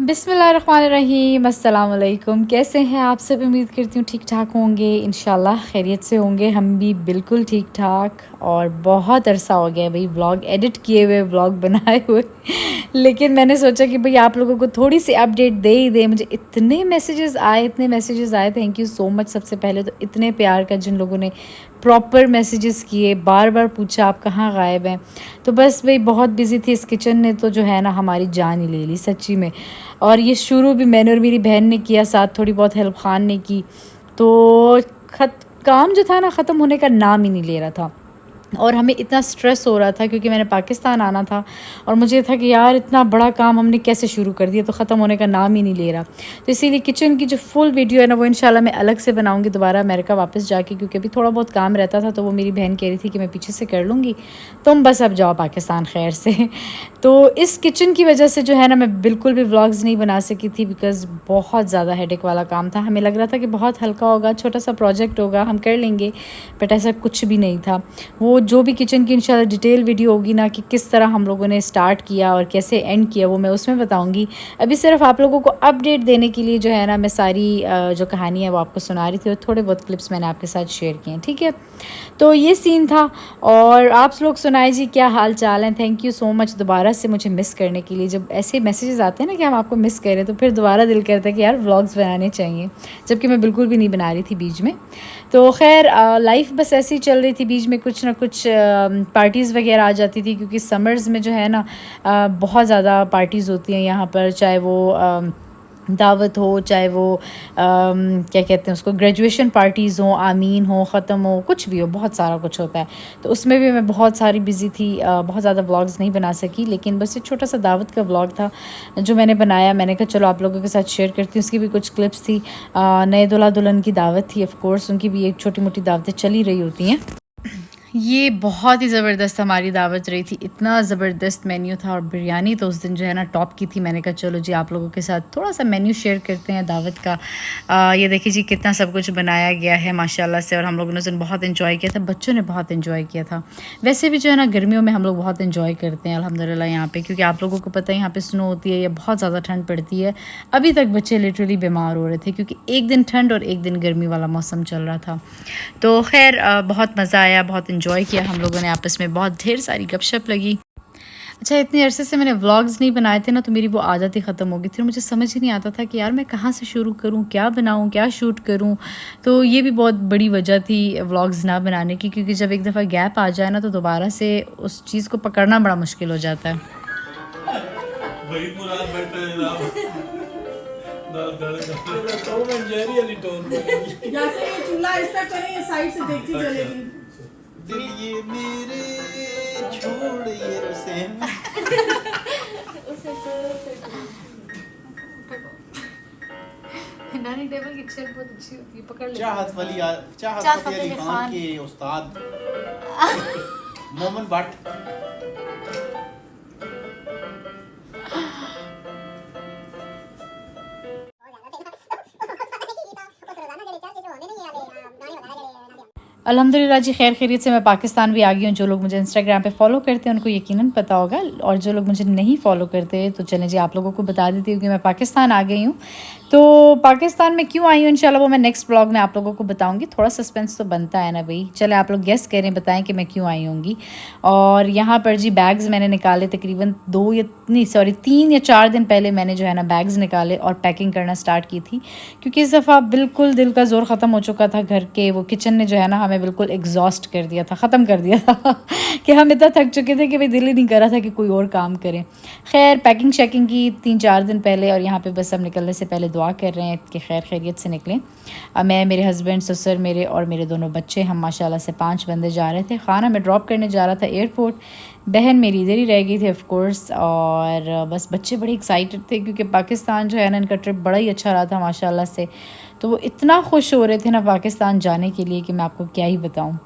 बिस्मिल्लाहिर्रहमानिर्रहीम, अस्सलाम वालेकुम। कैसे हैं आप सब? उम्मीद करती हूँ ठीक ठाक होंगे, इंशाल्लाह खैरियत से होंगे। हम भी बिल्कुल ठीक ठाक। और बहुत अरसा हो गया भाई व्लॉग एडिट किए हुए, व्लॉग बनाए हुए लेकिन मैंने सोचा कि भाई आप लोगों को थोड़ी सी अपडेट दे ही दे। मुझे इतने मैसेजेस आए, थैंक यू सो मच। सबसे पहले तो इतने प्यार का, जिन लोगों ने प्रॉपर मैसेजेस किए, बार बार पूछा आप कहाँ गायब हैं। तो बस भाई बहुत बिज़ी थी। इस किचन ने तो जो है ना हमारी जान ही ले ली सच्ची में। और ये शुरू भी मैंने और मेरी बहन ने किया, साथ थोड़ी बहुत हेल्प खान ने की। तो काम जो था ना ख़त्म होने का नाम ही नहीं ले रहा था। और हमें इतना स्ट्रेस हो रहा था क्योंकि मैंने पाकिस्तान आना था और मुझे था कि यार इतना बड़ा काम हमने कैसे शुरू कर दिया, तो ख़त्म होने का नाम ही नहीं ले रहा। तो इसीलिए किचन की जो फुल वीडियो है ना वो इंशाल्लाह मैं अलग से बनाऊंगी दोबारा अमेरिका वापस जाके, क्योंकि अभी थोड़ा बहुत काम रहता था। तो वो मेरी बहन कह रही थी कि मैं पीछे से कर लूँगी, तुम बस अब जाओ पाकिस्तान खैर से तो इस किचन की वजह से जो है ना मैं बिल्कुल भी व्लॉग्स नहीं बना सकी थी, बिकॉज़ बहुत ज़्यादा हेडेक वाला काम था। हमें लग रहा था कि बहुत हल्का होगा, छोटा सा प्रोजेक्ट होगा, हम कर लेंगे, बट ऐसा कुछ भी नहीं था। वो जो भी किचन की इंशाल्लाह डिटेल वीडियो होगी ना कि किस तरह हम लोगों ने स्टार्ट किया और कैसे एंड किया, वो मैं उसमें बताऊंगी। अभी सिर्फ आप लोगों को अपडेट देने के लिए जो है ना मैं सारी जो कहानी है वो आपको सुना रही थी, और थोड़े बहुत क्लिप्स मैंने आपके साथ शेयर किए हैं, ठीक है। तो ये सीन था। और आप लोग सुनाए जी, क्या हाल चाल हैं? थैंक यू सो मच दोबारा से मुझे मिस करने के लिए। जब ऐसे मैसेजेस आते हैं ना कि हम आपको मिस करें, तो फिर दोबारा दिल करता है कि यार व्लॉग्स बनाने चाहिए, जबकि मैं बिल्कुल भी नहीं बना रही थी बीच में। तो खैर लाइफ बस ऐसे ही चल रही थी, बीच में कुछ ना कुछ पार्टीज़ वगैरह आ जाती थी, क्योंकि समर्स में जो है ना बहुत ज़्यादा पार्टीज़ होती हैं यहाँ पर, चाहे वो दावत हो, चाहे वो क्या कहते हैं उसको, ग्रेजुएशन पार्टीज़ हों, आमीन हो, ख़त्म हो, कुछ भी हो, बहुत सारा कुछ होता है। तो उसमें भी मैं बहुत सारी बिज़ी थी, बहुत ज़्यादा व्लॉग्स नहीं बना सकी। लेकिन बस एक छोटा सा दावत का व्लॉग था जो मैंने बनाया। मैंने कहा चलो आप लोगों के साथ शेयर करती हूँ। उसकी भी कुछ क्लिप्स थी। नए दूल्हा दुल्हन की दावत थी, ऑफ कोर्स उनकी भी एक छोटी मोटी दावतें चली रही होती हैं। ये बहुत ही ज़बरदस्त हमारी दावत रही थी, इतना ज़बरदस्त मेन्यू था। और बिरयानी तो उस दिन जो है ना टॉप की थी। मैंने कहा चलो जी आप लोगों के साथ थोड़ा सा मेन्यू शेयर करते हैं दावत का। ये देखिए जी कितना सब कुछ बनाया गया है माशाल्लाह से। और हम लोगों ने उस दिन बहुत इन्जॉय किया था, बच्चों ने बहुत इन्जॉय किया था। वैसे भी जो है ना गर्मियों में हम लोग बहुत इन्जॉय करते हैं अल्हम्दुलिल्लाह यहाँ पे, क्योंकि आप लोगों को पता है यहाँ पे स्नो होती है या बहुत ज़्यादा ठंड पड़ती है। अभी तक बच्चे लिटरली बीमार हो रहे थे, क्योंकि एक दिन ठंड और एक दिन गर्मी वाला मौसम चल रहा था। तो खैर बहुत मज़ा आया, बहुत इन्जॉय किया हम लोगों ने आपस में, बहुत ढेर सारी गपशप लगी। अच्छा, इतने अरसे से मैंने व्लॉग्स नहीं बनाए थे ना, तो मेरी वो आदत ही ख़त्म हो गई थी। मुझे समझ ही नहीं आता था कि यार मैं कहाँ से शुरू करूँ, क्या बनाऊँ, क्या शूट करूँ। तो ये भी बहुत बड़ी वजह थी व्लॉग्स ना बनाने की, क्योंकि जब एक दफ़ा गैप आ जाए ना तो दोबारा से उस चीज़ को पकड़ना बड़ा मुश्किल हो जाता है। जैसे ये चूल्हा इस तरह करे, ये साइड से देखती चलेगी। दिल ये मेरे छोड़ ये उसे डाइनिंग टेबल की चेयर बहुत अच्छी होती है, पकड़ ले। चाहत फतेह अली खान के उस्ताद मोमन भट्ट। अल्हम्दुलिल्लाह जी खैर खैरियत से मैं पाकिस्तान भी आ गई हूँ। जो लोग मुझे इंस्टाग्राम पे फॉलो करते हैं उनको यकीनन पता होगा, और जो लोग मुझे नहीं फॉलो करते तो चलें जी आप लोगों को बता देती हूँ कि मैं पाकिस्तान आ गई हूँ। तो पाकिस्तान में क्यों आई हूँ इंशाल्लाह वो मैं नेक्स्ट ब्लॉग में आप लोगों को बताऊँगी। थोड़ा सस्पेंस तो बनता है ना भाई, चले आप लोग गेस करें, बताएं कि मैं क्यों आई होंगी। और यहाँ पर जी बैग्स मैंने निकाले तकरीबन 3 या 4 दिन पहले मैंने जो है ना बैग्स निकाले और पैकिंग करना स्टार्ट की थी, क्योंकि इस दफ़ा बिल्कुल दिल का ज़ोर ख़त्म हो चुका था। घर के वो किचन ने जो है ना हमें बिल्कुल एग्जॉस्ट कर दिया था, ख़त्म कर दिया था कि हम इतना थक चुके थे कि भाई दिल ही नहीं कर रहा था कि कोई और काम करें। खैर पैकिंग शैकिंग की 3-4 दिन पहले, और यहाँ पे बस अब निकलने से पहले दुआ कर रहे हैं कि खैर खैरियत से निकलें। मैं, मेरे हस्बैंड, ससुर मेरे और मेरे दोनों बच्चे, हम माशाल्लाह से 5 बंदे जा रहे थे। खाना मैं ड्रॉप करने जा रहा था एयरपोर्ट, बहन मेरी इधर ही रह गई थी ऑफ कोर्स। और बस बच्चे बड़े एक्साइटेड थे, क्योंकि पाकिस्तान जो है ना इनका ट्रिप बड़ा ही अच्छा रहा था माशाल्लाह से। तो वो इतना खुश हो रहे थे ना पाकिस्तान जाने के लिए कि मैं आपको क्या ही बताऊँ।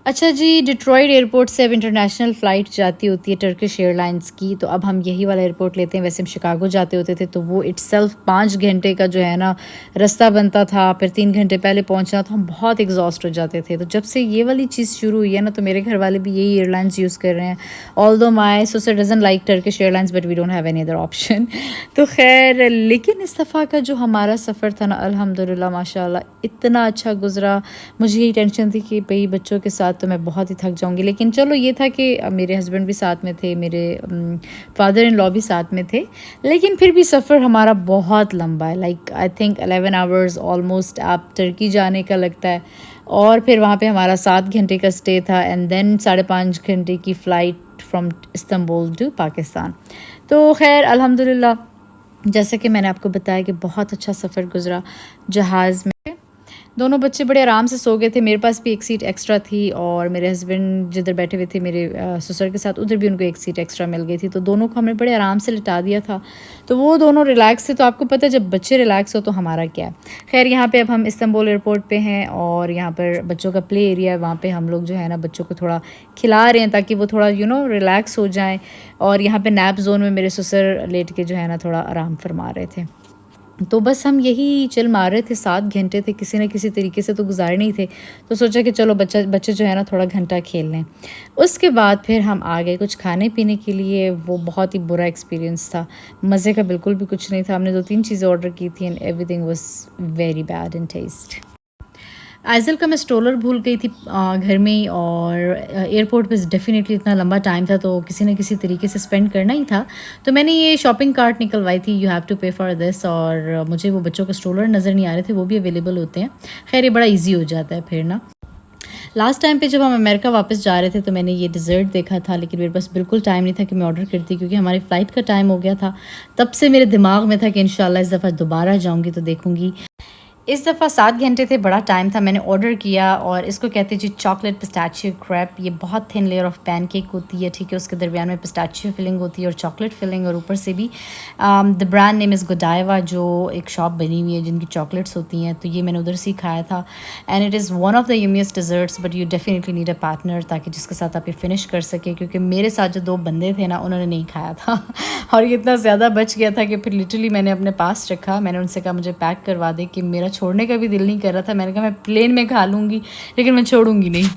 अच्छा जी, डिट्रॉयट एयरपोर्ट से अब इंटरनेशनल फ़्लाइट जाती होती है टर्किश एयरलाइंस की, तो अब हम यही वाला एयरपोर्ट लेते हैं। वैसे हम शिकागो जाते होते थे तो वो इट्सेल्फ 5 घंटे का जो है ना रास्ता बनता था, फिर 3 घंटे पहले पहुंचना, तो हम बहुत एग्जॉस्ट हो जाते थे। तो जब से ये वाली चीज़ शुरू हुई है ना, तो मेरे घर वाले भी यही एयरलाइंस यूज़ कर रहे हैं। Although my sister doesn't like Turkish airlines but we don't have any other option. तो खैर, लेकिन इस दफ़ा का जो हमारा सफ़र था ना, अल्हम्दुलिल्लाह माशाल्लाह इतना अच्छा गुजरा। मुझे यही टेंशन थी कि भाई बच्चों के साथ तो मैं बहुत ही थक जाऊंगी, लेकिन चलो ये था कि मेरे हस्बैंड भी साथ में थे, मेरे फादर इन लॉ भी साथ में थे। लेकिन फिर भी सफ़र हमारा बहुत लंबा है, like I think 11 hours almost आप टर्की जाने का लगता है, और फिर वहाँ पे हमारा 7 घंटे का स्टे था, एंड देन 5.5 घंटे की flight from Istanbul to Pakistan. तो खैर अल्हम्दुलिल्लाह, जैसे कि मैंने आपको बताया कि बहुत अच्छा सफ़र गुज़रा जहाज़ में। दोनों बच्चे बड़े आराम से सो गए थे, मेरे पास भी एक सीट एक्स्ट्रा थी, और मेरे हस्बैंड जिधर बैठे हुए थे मेरे ससुर के साथ, उधर भी उनको एक सीट एक्स्ट्रा मिल गई थी। तो दोनों को हमने बड़े आराम से लिटा दिया था, तो वो दोनों रिलैक्स थे। तो आपको पता है जब बच्चे रिलैक्स हो तो हमारा क्या है। खैर, यहाँ पे अब हम इस्तांबुल एयरपोर्ट पे हैं, और यहाँ पर बच्चों का प्ले एरिया है, वहाँ पे हम लोग जो है ना बच्चों को थोड़ा खिला रहे हैं ताकि वो थोड़ा रिलैक्स हो जाएँ। और यहाँ पे नैप जोन में मेरे ससुर लेट के जो है ना थोड़ा आराम फरमा रहे थे। तो बस हम यही चिल मार रहे थे। 7 घंटे थे, किसी न किसी तरीके से तो गुजारने ही थे। तो सोचा कि चलो बच्चे जो है ना थोड़ा घंटा खेल लें। उसके बाद फिर हम आ गए कुछ खाने पीने के लिए। वो बहुत ही बुरा एक्सपीरियंस था, मज़े का बिल्कुल भी कुछ नहीं था। हमने 2-3 चीज़ें ऑर्डर की थी and everything was very bad in taste. आइज़ल का मैं स्ट्रोलर भूल गई थी घर में ही, और एयरपोर्ट पे डेफिनेटली इतना लंबा टाइम था तो किसी न किसी तरीके से स्पेंड करना ही था। तो मैंने ये शॉपिंग कार्ट निकलवाई थी, यू हैव टू पे फॉर दिस, और मुझे वो बच्चों के स्ट्रोलर नज़र नहीं आ रहे थे, वो भी अवेलेबल होते हैं। खैर, ये बड़ा ईजी हो जाता है फिर ना। लास्ट टाइम पे जब हम अमेरिका वापस जा रहे थे तो मैंने ये डिज़र्ट देखा था, लेकिन मेरे पास बिल्कुल टाइम नहीं था कि मैं ऑर्डर करती, क्योंकि हमारी फ़्लाइट का टाइम हो गया था। तब से मेरे दिमाग में था कि इंशाल्लाह इस दफ़ा दोबारा जाऊँगी तो देखूँगी। इस दफ़ा 7 घंटे थे, बड़ा टाइम था। मैंने ऑर्डर किया, और इसको कहते हैं जी चॉकलेट पिस्ताचियो क्रैप। ये बहुत थिन लेयर ऑफ पैनकेक होती है, ठीक है। उसके दरमियान में पिस्ताचियो फिलिंग होती है और चॉकलेट फिलिंग, और ऊपर से भी द ब्रांड नेम इज़ गोडाइवा, जो एक शॉप बनी हुई है जिनकी चॉकलेट्स होती हैं। तो ये मैंने उधर से ही खाया था, and it is one of the yummiest desserts, but you definitely need a partner ताकि जिसके साथ आप ये फिनिश कर सके, क्योंकि मेरे साथ जो 2 बंदे थे ना, उन्होंने नहीं खाया था और ये इतना ज़्यादा बच गया था कि फिर लिटरली मैंने अपने पास रखा। मैंने उनसे कहा मुझे पैक करवा दे, कि मेरा छोड़ने का भी दिल नहीं कर रहा था। मैंने कहा मैं प्लेन में खा लूँगी, लेकिन मैं छोड़ूंगी नहीं।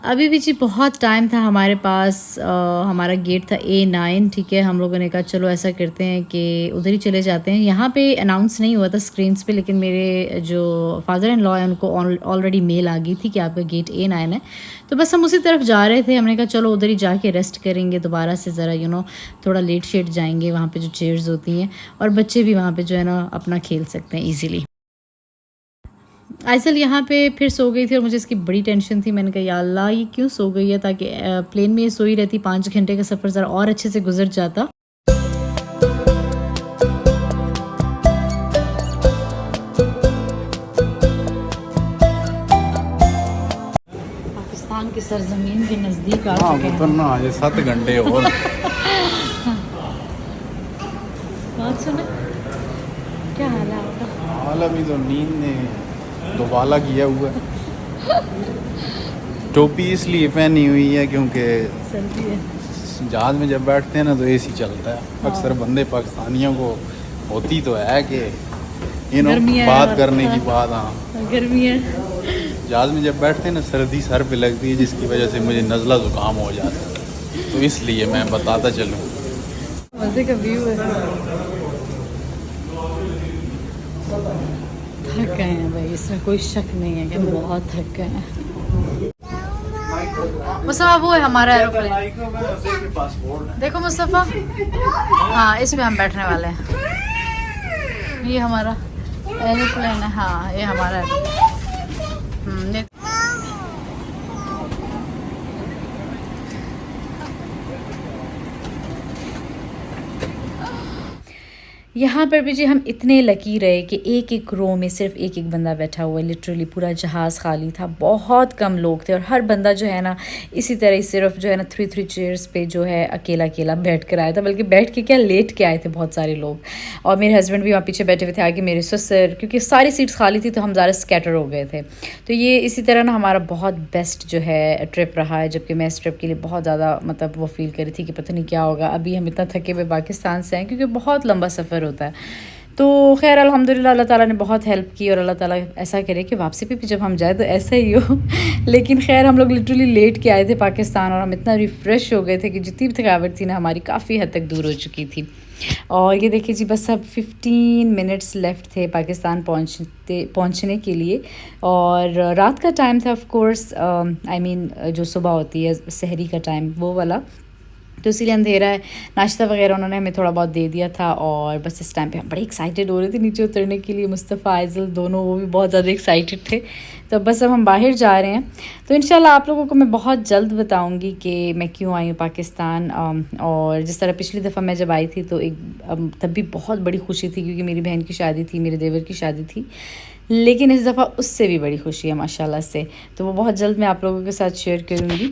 अभी भी जी बहुत टाइम था हमारे पास। हमारा गेट था A9, ठीक है। हम लोगों ने कहा चलो ऐसा करते हैं कि उधर ही चले जाते हैं। यहाँ पे अनाउंस नहीं हुआ था स्क्रीन्स पे, लेकिन मेरे जो फादर इन लॉ है उनको ऑलरेडी मेल आ गई थी कि आपका गेट A9 है। तो बस हम उसी तरफ जा रहे थे। हमने कहा चलो उधर ही जाके रेस्ट करेंगे, दोबारा से ज़रा थोड़ा लेट शेट जाएंगे। वहाँ पर जो चेयर्स होती हैं, और बच्चे भी वहाँ पर जो है ना अपना खेल सकते हैं ईज़िली। आइसल यहाँ पे फिर सो गई थी, और मुझे इसकी बड़ी टेंशन थी। मैंने कहा या अल्लाह ये क्यों सो गई है, ताकि प्लेन में ये सोई रहती 5 घंटे का सफ़र ज़रा और अच्छे से गुजर जाता। पाकिस्तान की सरजमीन के नज़दीक आ चुके हैं। उतरना आज 7 घंटे और बात सुनो, क्या हाल है आपका? हाल अभी तो नींद ने दोबाला किया हुआ है। टोपी इसलिए पहनी हुई है क्योंकि सर्दी है। जहाज़ में जब बैठते हैं ना तो एसी चलता है। अक्सर बंदे पाकिस्तानियों को होती तो है कि बात करने की बात, हाँ गर्मी है। जहाज़ में जब बैठते हैं ना सर्दी सर पे लगती है, जिसकी वजह से मुझे नज़ला ज़ुकाम हो जाता है। तो इसलिए मैं बताता चलूँ। मज़े का व्यू है। थक गए हैं भाई, इसमें कोई शक नहीं है कि हम बहुत थक गए हैं। मुस्तफ़ा वो है हमारा एरोप्लेन, देखो मुस्तफ़ा, हाँ इसमें हम बैठने वाले हैं। ये हमारा एरोप्लेन है, हाँ ये हमारा एरोप्लेन। यहाँ पर भी जी हम इतने लकी रहे कि एक एक रो में सिर्फ एक एक बंदा बैठा हुआ है। लिटरली पूरा जहाज़ खाली था, बहुत कम लोग थे और हर बंदा जो है ना इसी तरह ही सिर्फ जो है ना 3 चेयर्स पे जो है अकेला अकेला बैठ कर आया था, बल्कि बैठ के क्या लेट के आए थे बहुत सारे लोग। और मेरे हस्बैंड भी वहाँ पीछे बैठे हुए थे, आगे मेरे ससुर, क्योंकि सारी सीट्स खाली थी तो हम ज़्यादा स्कैटर हो गए थे। तो ये इसी तरह ना हमारा बहुत बेस्ट जो है ट्रिप रहा है, जबकि मैं इस ट्रिप के लिए बहुत ज़्यादा मतलब वो फील कर रही थी कि पता नहीं क्या होगा। अभी हम इतना थके हुए पाकिस्तान से हैं क्योंकि बहुत लंबा सफ़र होता है। तो खैर अल्हम्दुलिल्लाह अल्लाह ताला ने बहुत हेल्प की और अल्लाह ताला ऐसा करे कि वापसी पे भी जब हम जाए तो ऐसा ही हो। लेकिन खैर हम लोग लिटरली लेट के आए थे पाकिस्तान और हम इतना रिफ़्रेश हो गए थे कि जितनी भी थकावट थी ना हमारी काफ़ी हद तक दूर हो चुकी थी। और ये देखिए जी बस अब 15 मिनट्स लेफ़्ट थे पाकिस्तान पहुँचने के लिए। और रात का टाइम था ऑफ कोर्स, आई मीन जो सुबह होती है सहरी का टाइम वो वाला, तो इसीलिए अंधेरा है। नाश्ता वगैरह उन्होंने हमें थोड़ा बहुत दे दिया था और बस इस टाइम पे हम बड़े एक्साइटेड हो रहे थे नीचे उतरने के लिए। मुस्तफ़ा आइज़ल दोनों वो भी बहुत ज़्यादा एक्साइटेड थे। तो बस अब हम बाहर जा रहे हैं। तो इंशाल्लाह आप लोगों को मैं बहुत जल्द बताऊंगी कि मैं क्यों आई हूँ पाकिस्तान। और जिस तरह पिछली दफ़ा मैं जब आई थी तो तब भी बहुत बड़ी खुशी थी क्योंकि मेरी बहन की शादी थी, मेरे देवर की शादी थी। लेकिन इस दफ़ा उससे भी बड़ी खुशी है माशाल्लाह से। तो वो बहुत जल्द मैं आप लोगों के साथ शेयर करूँगी।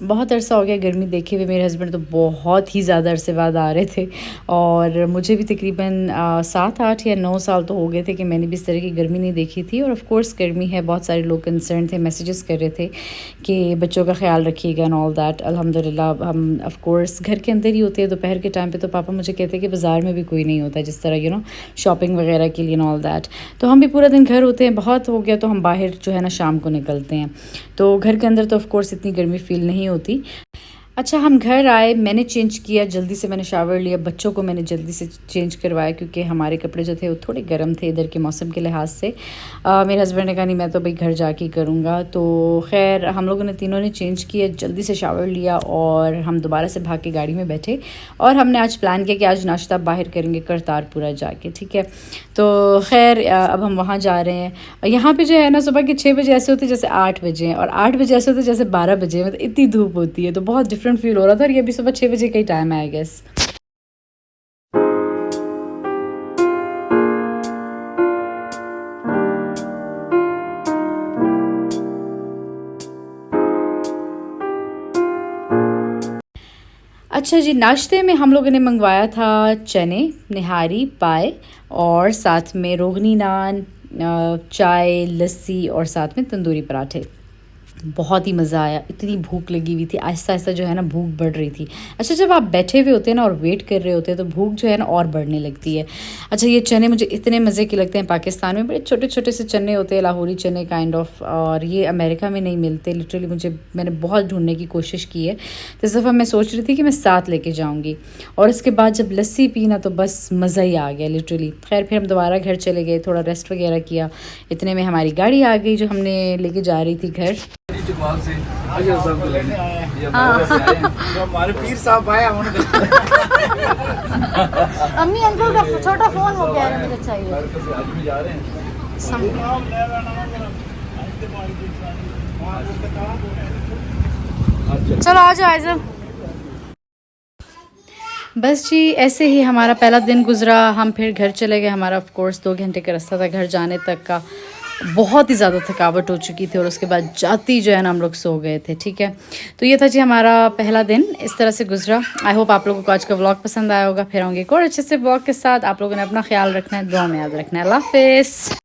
बहुत अरसा हो गया गर्मी देखे हुए, मेरे हस्बैंड तो बहुत ही ज़्यादा अरसे बाद आ रहे थे और मुझे भी तकरीबन 7, 8 या 9 साल तो हो गए थे कि मैंने भी इस तरह की गर्मी नहीं देखी थी। और ऑफ़ कोर्स गर्मी है, बहुत सारे लोग कंसर्न थे, मैसेजेस कर रहे थे कि बच्चों का ख्याल रखिएगा एंड ऑल दैट। अल्हम्दुलिल्लाह हम ऑफ़ कोर्स घर के अंदर ही होते हैं। दोपहर के टाइम पे तो पापा मुझे कहते हैं कि बाज़ार में भी कोई नहीं होता जिस तरह शॉपिंग वगैरह के लिए एंड ऑल दैट। तो हम भी पूरा दिन घर होते हैं, बहुत हो गया तो हम बाहर जो है ना शाम को निकलते हैं। तो घर के अंदर तो ऑफ़ कोर्स इतनी गर्मी फ़ील नहीं होती। अच्छा हम घर आए, मैंने चेंज किया जल्दी से, मैंने शावर लिया, बच्चों को मैंने जल्दी से चेंज करवाया क्योंकि हमारे कपड़े जो थे वो थोड़े गर्म थे इधर के मौसम के लिहाज से। मेरे हस्बैंड ने कहा नहीं मैं तो भाई घर जाके करूँगा। तो खैर हम लोगों ने तीनों ने चेंज किया, जल्दी से शावर लिया और हम दोबारा से भाग के गाड़ी में बैठे और हमने आज प्लान किया कि आज नाश्ता बाहर करेंगे करतारपुरा जाके, ठीक है। तो खैर अब हम वहाँ जा रहे हैं। यहाँ पे जो है ना सुबह के 6 बजे ऐसे होते जैसे 8 बजे हैं और 8 बजे ऐसे होते जैसे 12 बजे, मतलब इतनी धूप होती है तो बहुत डिफरेंट फील हो रहा था। और ये भी सुबह 6 बजे का ही टाइम है आई गेस। अच्छा जी, नाश्ते में हम लोगों ने मंगवाया था चने, निहारी, पाए और साथ में रोगनी नान, चाय, लस्सी और साथ में तंदूरी पराठे। बहुत ही मज़ा आया, इतनी भूख लगी हुई थी, आहिस्ता आहिस्ता जो है ना भूख बढ़ रही थी। अच्छा जब आप बैठे हुए होते हैं ना और वेट कर रहे होते हैं तो भूख जो है ना और बढ़ने लगती है। अच्छा ये चने मुझे इतने मज़े के लगते हैं, पाकिस्तान में बड़े छोटे छोटे से चने होते हैं, लाहौरी चने काइंड ऑफ, और ये अमेरिका में नहीं मिलते लिटरली। मैंने बहुत ढूंढने की कोशिश की है। तो इस दफ़ा मैं सोच रही थी कि मैं साथ लेके जाऊँगी और इसके बाद जब लस्सी पीना तो बस मज़ा ही आ गया लिटरली। खैर फिर हम दोबारा घर चले गए, थोड़ा रेस्ट वगैरह किया। इतने में हमारी गाड़ी आ गई जो हमने लेके जा रही थी घर। से हमारे पीर साहब आए अम्मी अंकल का छोटा फोन हो गया है, मुझे चाहिए। आज भी जा रहे हैं। चलो आ जाओ आइज़ा। बस जी ऐसे ही हमारा पहला दिन गुजरा। हम फिर घर चले गए। हमारा ऑफ कोर्स 2 घंटे का रास्ता था घर जाने तक का। बहुत ही ज़्यादा थकावट हो चुकी थी और उसके बाद जाती जो है ना हम लोग सो गए थे, ठीक है। तो ये था जी हमारा पहला दिन, इस तरह से गुजरा। आई होप आप लोगों को आज का व्लॉग पसंद आया होगा। फिर आऊँगी एक और अच्छे से व्लॉग के साथ। आप लोगों ने अपना ख्याल रखना है, दुआ में याद रखना है। अल्लाह हाफिज़।